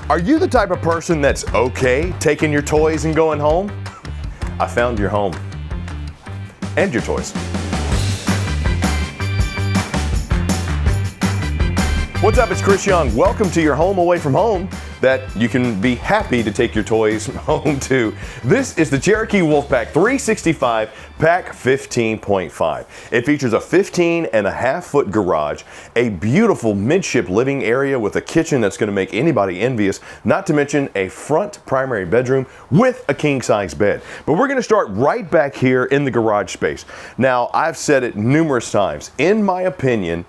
Are you the type of person that's okay taking your toys and going home? I found your home and your toys. What's up, it's Chris Young. Welcome to your home away from home that you can be happy to take your toys home to. This is the Cherokee Wolfpack 365 Pack 15.5. It features a 15.5-foot garage, a beautiful midship living area with a kitchen that's going to make anybody envious, not to mention a front primary bedroom with a king-size bed. But we're going to start right back here in the garage space. Now, I've said it numerous times. In my opinion,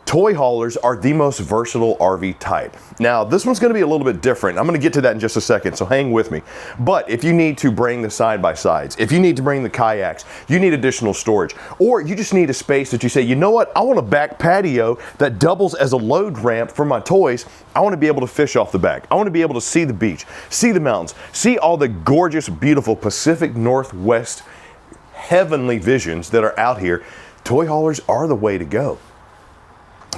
toy haulers are the most versatile RV type. Now, this one's going to be a little bit different. I'm going to get to that in just a second, so hang with me. But if you need to bring the side-by-sides, if you need to bring the kayaks, you need additional storage, or you just need a space that you say, you know what, I want a back patio that doubles as a load ramp for my toys. I want to be able to fish off the back. I want to be able to see the beach, see the mountains, see all the gorgeous, beautiful Pacific Northwest heavenly visions that are out here. Toy haulers are the way to go.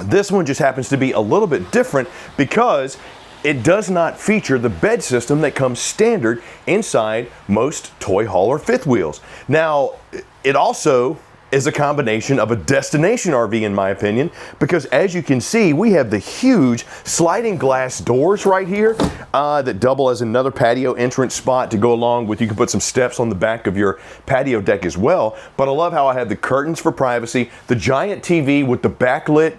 This one just happens to be a little bit different because it does not feature the bed system that comes standard inside most toy hauler fifth wheels. Now, it also is a combination of a destination RV in my opinion, because as you can see, we have the huge sliding glass doors right here that double as another patio entrance spot to go along with, you can put some steps on the back of your patio deck as well. But I love how I have the curtains for privacy, the giant TV with the backlit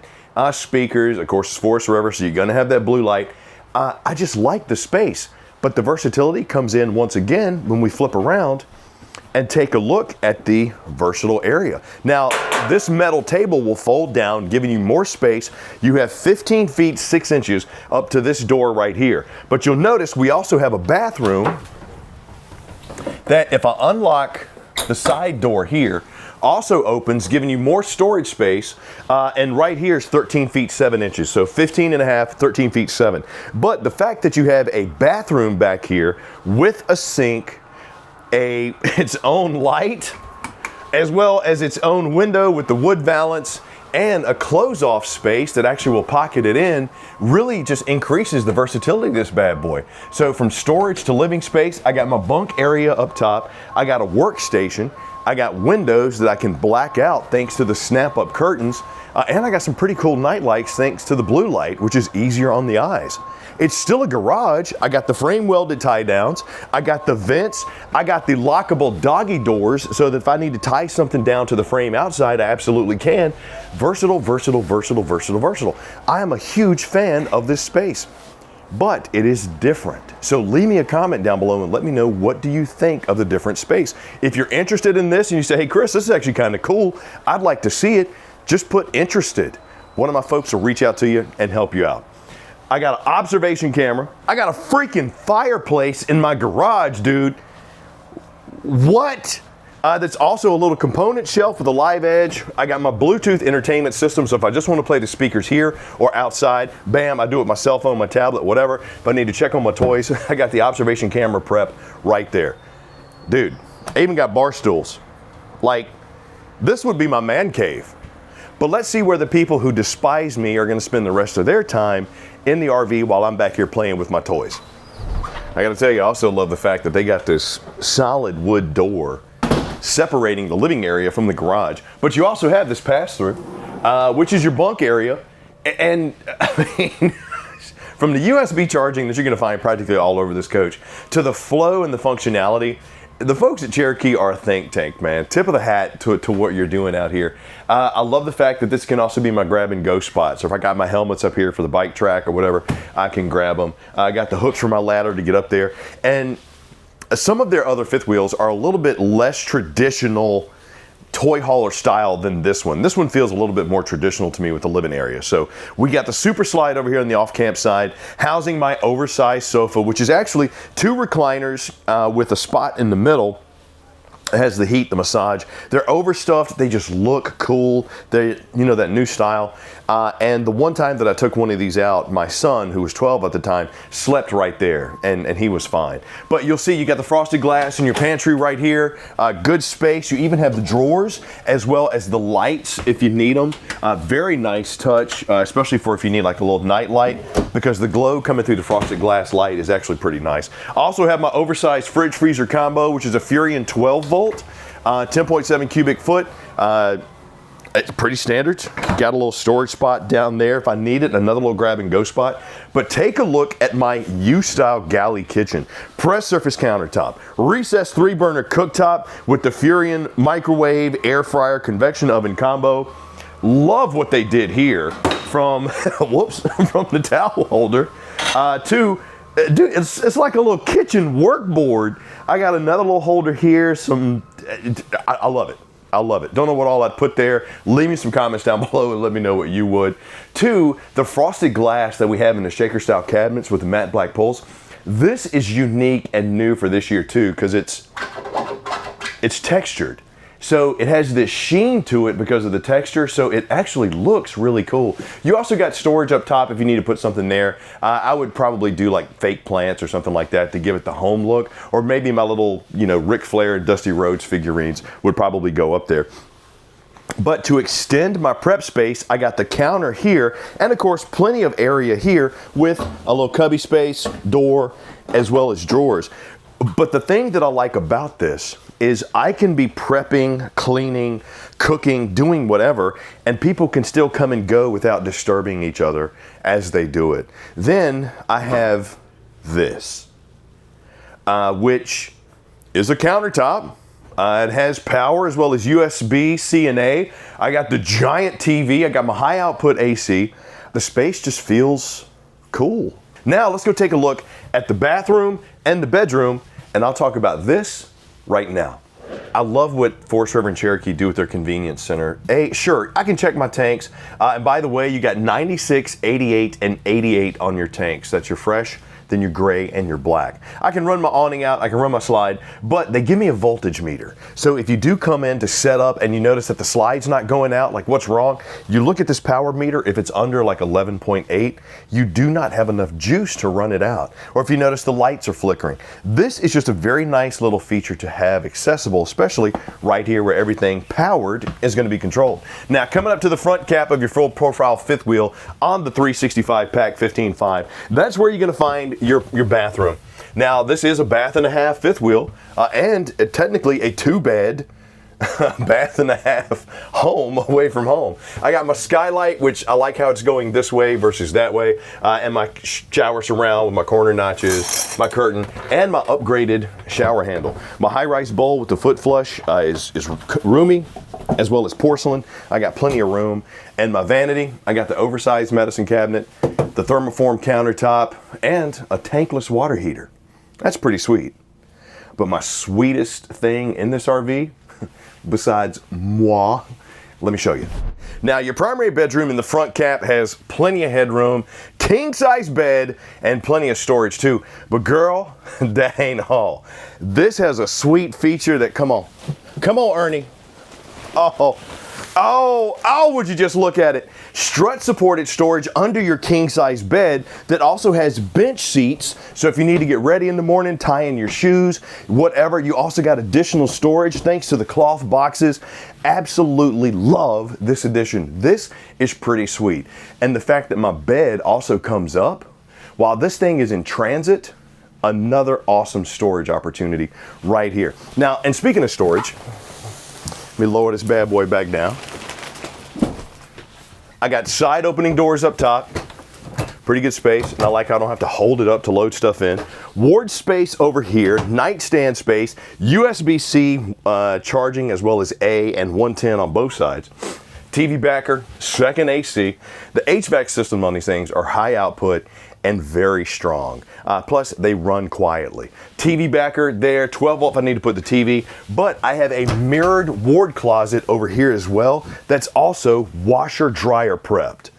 speakers, of course it's Forest River, so you're gonna have that blue light. I just like the space, but the versatility comes in once again when we flip around and take a look at the versatile area. Now, this metal table will fold down, giving you more space. You have 15 feet 6 inches up to this door right here. But you'll notice we also have a bathroom that if I unlock the side door here, also opens, giving you more storage space, and right here is 13 feet 7 inches, so 15.5, 13 feet 7. But the fact that you have a bathroom back here with a sink, its own light, as well as its own window with the wood valance, and a close-off space that actually will pocket it in, really just increases the versatility of this bad boy. So from storage to living space, I got my bunk area up top, I got a workstation, I got windows that I can black out thanks to the snap-up curtains, and I got some pretty cool night lights thanks to the blue light, which is easier on the eyes. It's still a garage. I got the frame welded tie downs, I got the vents, I got the lockable doggy doors so that if I need to tie something down to the frame outside, I absolutely can. Versatile, versatile, versatile, versatile, versatile. I am a huge fan of this space, but it is different. So leave me a comment down below and let me know, what do you think of the different space? If you're interested in this and you say, hey Chris, this is actually kind of cool, I'd like to see it, just put interested. One of my folks will reach out to you and help you out. I got an observation camera. I got a freaking fireplace in my garage, dude. What? That's also a little component shelf with a live edge. I got my Bluetooth entertainment system, so if I just want to play the speakers here or outside, bam, I do it with my cell phone, my tablet, whatever. If I need to check on my toys, I got the observation camera prep right there. Dude, I even got bar stools. Like, this would be my man cave. But let's see where the people who despise me are going to spend the rest of their time in the RV while I'm back here playing with my toys. I got to tell you, I also love the fact that they got this solid wood door separating the living area from the garage. But you also have this pass-through, which is your bunk area. And I mean, from the USB charging that you're going to find practically all over this coach, to the flow and the functionality, the folks at Cherokee are a think tank, man. Tip of the hat to what you're doing out here. I love the fact that this can also be my grab and go spot. So if I got my helmets up here for the bike track or whatever, I can grab them. I got the hooks for my ladder to get up there. And some of their other fifth wheels are a little bit less traditional toy hauler style than this one. This one feels a little bit more traditional to me with the living area. So we got the super slide over here on the off-camp side, housing my oversized sofa, which is actually 2 recliners with a spot in the middle. It has the heat, the massage. They're overstuffed. They just look cool. They, you know, that new style. And the one time that I took one of these out, my son, who was 12 at the time, slept right there, and he was fine. But you'll see you got the frosted glass in your pantry right here. Good space. You even have the drawers as well as the lights if you need them. Very nice touch, especially for if you need like a little night light, because the glow coming through the frosted glass light is actually pretty nice. I also have my oversized fridge freezer combo, which is a Furion 12 volt, 10.7 cubic foot. It's pretty standard. Got a little storage spot down there if I need it, another little grab and go spot. But take a look at my U-style galley kitchen. Press surface countertop, recessed 3-burner cooktop with the Furion microwave, air fryer, convection oven combo. Love what they did here from, whoops, from the towel holder to, dude, it's like a little kitchen workboard. I got another little holder here, I love it. I love it. Don't know what all I'd put there. Leave me some comments down below and let me know what you would. 2, the frosted glass that we have in the shaker style cabinets with the matte black pulls. This is unique and new for this year too, because it's textured. So it has this sheen to it because of the texture, so it actually looks really cool. You also got storage up top if you need to put something there. I would probably do like fake plants or something like that to give it the home look, or maybe my little, you know, Ric Flair and Dusty Rhodes figurines would probably go up there. But to extend my prep space, I got the counter here, and of course plenty of area here with a little cubby space, door, as well as drawers. But the thing that I like about this is I can be prepping, cleaning, cooking, doing whatever, and people can still come and go without disturbing each other as they do it. Then I have this, which is a countertop. It has power as well as USB, C and A. I got the giant TV. I got my high output AC. The space just feels cool. Now let's go take a look at the bathroom and the bedroom, and I'll talk about this right now. I love what Forest River and Cherokee do with their convenience center. Sure, I can check my tanks. And by the way, you got 96, 88, and 88 on your tanks. That's your fresh, then your gray, and your black. I can run my awning out, I can run my slide, but they give me a voltage meter. So if you do come in to set up and you notice that the slide's not going out, like what's wrong, you look at this power meter. If it's under like 11.8, you do not have enough juice to run it out. Or if you notice the lights are flickering. This is just a very nice little feature to have accessible, especially right here where everything powered is going to be controlled. Now coming up to the front cap of your full profile fifth wheel on the 365 PACK 15.5, that's where you're going to find your bathroom. Now this is a bath and a half fifth wheel and technically a 2-bed bath and a half home away from home. I got my skylight, which I like how it's going this way versus that way, and my shower surround with my corner notches, my curtain, and my upgraded shower handle. My high-rise bowl with the foot flush is roomy, as well as porcelain. I got plenty of room. And my vanity, I got the oversized medicine cabinet, the thermoform countertop, and a tankless water heater. That's pretty sweet. But my sweetest thing in this RV, besides moi, let me show you. Now your primary bedroom in the front cap has plenty of headroom, king size bed, and plenty of storage too. But girl, that ain't all. This has a sweet feature that, come on Ernie. Oh, would you just look at it. Strut supported storage under your king size bed that also has bench seats. So if you need to get ready in the morning, tie in your shoes, whatever, you also got additional storage thanks to the cloth boxes. Absolutely love this addition. This is pretty sweet. And the fact that my bed also comes up while this thing is in transit, another awesome storage opportunity right here. Now, and speaking of storage, let me lower this bad boy back down. I got side opening doors up top. Pretty good space, and I like how I don't have to hold it up to load stuff in. Ward space over here, nightstand space, USB-C charging as well as A and 110 on both sides. TV backer, second AC. The HVAC system on these things are high output and very strong. Plus, they run quietly. TV backer there, 12 volt if I need to put the TV, but I have a mirrored ward closet over here as well that's also washer dryer prepped.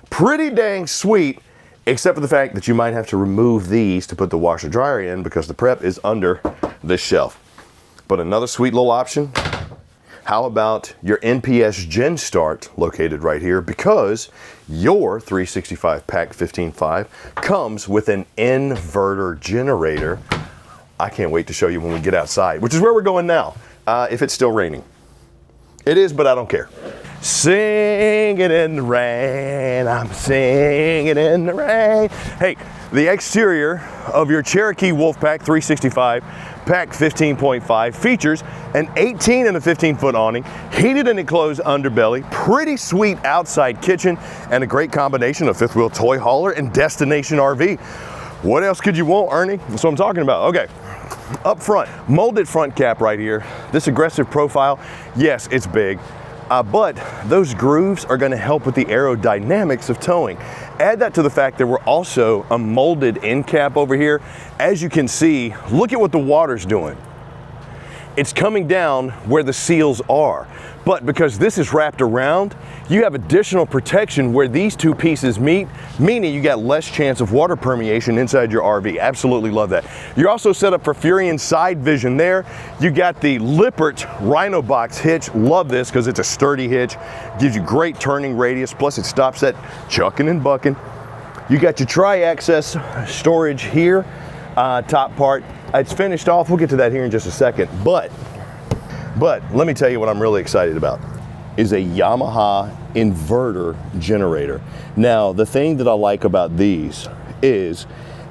Pretty dang sweet, except for the fact that you might have to remove these to put the washer dryer in because the prep is under this shelf. But another sweet little option, how about your NPS Gen Start located right here, because your 365 Pack 15.5 comes with an inverter generator. I can't wait to show you when we get outside, which is where we're going now, if it's still raining. It is, but I don't care. Singing in the rain, I'm singing in the rain. Hey, the exterior of your Cherokee Wolfpack 365 Pack 15.5 features an 18 and a 15-foot awning, heated and enclosed underbelly, pretty sweet outside kitchen, and a great combination of fifth wheel toy hauler and destination RV. What else could you want, Ernie? That's what I'm talking about. Okay. Up front, molded front cap right here. This aggressive profile, yes, it's big, but those grooves are going to help with the aerodynamics of towing. Add that to the fact that we're also a molded end cap over here. As you can see, look at what the water's doing. It's coming down where the seals are. But because this is wrapped around, you have additional protection where these two pieces meet, meaning you got less chance of water permeation inside your RV. Absolutely love that. You're also set up for Furion side vision there. You got the Lippert Rhino Box hitch. Love this because it's a sturdy hitch. Gives you great turning radius, plus it stops that chucking and bucking. You got your tri-access storage here, top part. It's finished off. We'll get to that here in just a second. But let me tell you what I'm really excited about is a Yamaha inverter generator. Now, the thing that I like about these is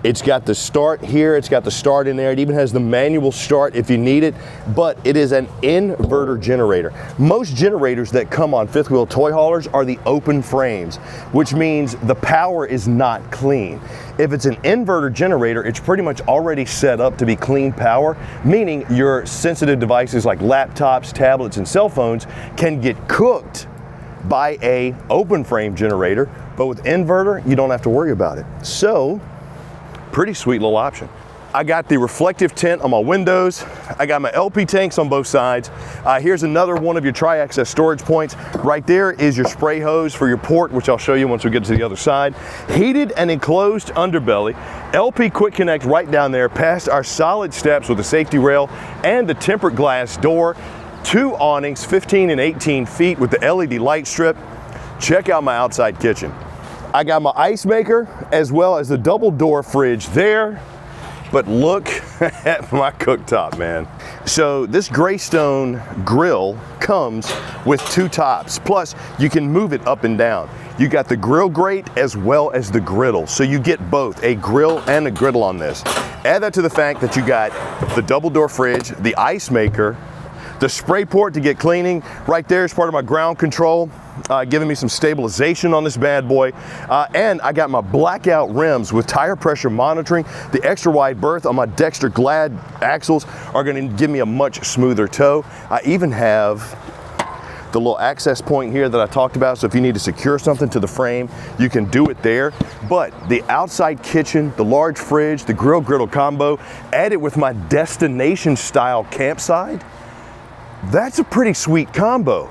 it's got the start here, it's got the start in there, it even has the manual start if you need it, but it is an inverter generator. Most generators that come on fifth wheel toy haulers are the open frames, which means the power is not clean. If it's an inverter generator, it's pretty much already set up to be clean power, meaning your sensitive devices like laptops, tablets, and cell phones can get cooked by a open frame generator, but with inverter, you don't have to worry about it. So, pretty sweet little option. I got the reflective tint on my windows. I got my LP tanks on both sides. Here's another one of your tri-access storage points. Right there is your spray hose for your port, which I'll show you once we get to the other side. Heated and enclosed underbelly. LP quick connect right down there past our solid steps with a safety rail and the tempered glass door. Two awnings, 15 and 18 feet with the LED light strip. Check out my outside kitchen. I got my ice maker as well as the double door fridge there. But look at my cooktop, man. So this Greystone grill comes with two tops. Plus, you can move it up and down. You got the grill grate as well as the griddle. So you get both a grill and a griddle on this. Add that to the fact that you got the double door fridge, the ice maker, the spray port to get cleaning. Right there is part of my ground control, giving me some stabilization on this bad boy. And I got my blackout rims with tire pressure monitoring. The extra wide berth on my Dexter Glad axles are gonna give me a much smoother tow. I even have the little access point here that I talked about, so if you need to secure something to the frame, you can do it there. But the outside kitchen, the large fridge, the grill griddle combo, added with my destination style campsite, that's a pretty sweet combo.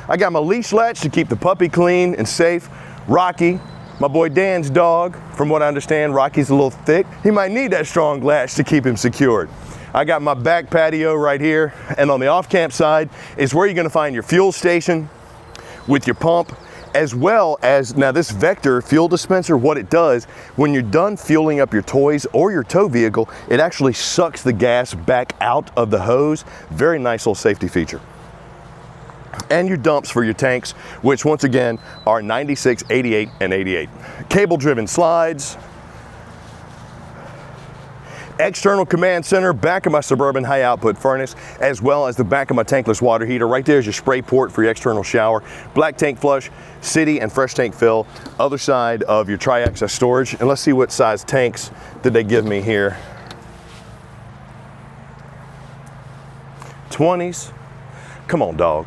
I got my leash latch to keep the puppy clean and safe. Rocky, my boy Dan's dog, from what I understand, Rocky's a little thick. He might need that strong latch to keep him secured. I got my back patio right here, and on the off-camp side is where you're gonna find your fuel station with your pump, as well as, now this Vector fuel dispenser, what it does, when you're done fueling up your toys or your tow vehicle, it actually sucks the gas back out of the hose. Very nice little safety feature. And your dumps for your tanks, which once again are 96, 88, and 88. Cable-driven slides. External command center, back of my Suburban high output furnace, as well as the back of my tankless water heater. Right there is your spray port for your external shower. Black tank flush, city and fresh tank fill. Other side of your tri-access storage. And let's see what size tanks did they give me here. 20s. Come on, dog.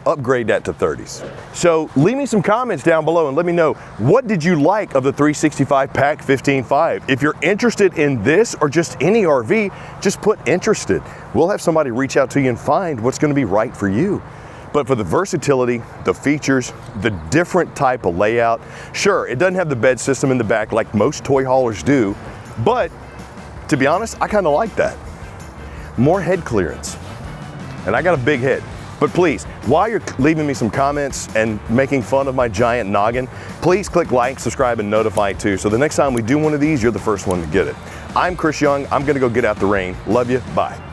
Upgrade that to 30s. So leave me some comments down below and let me know, what did you like of the 365 Pack 15.5? If you're interested in this or just any RV, just put interested. We'll have somebody reach out to you and find what's gonna be right for you. But for the versatility, the features, the different type of layout, sure, it doesn't have the bed system in the back like most toy haulers do, but to be honest, I kinda like that. More head clearance. and I got a big head. But please, while you're leaving me some comments and making fun of my giant noggin, please click like, subscribe, and notify too, so the next time we do one of these, you're the first one to get it. I'm Chris Young. I'm gonna go get out the rain. Love you. Bye.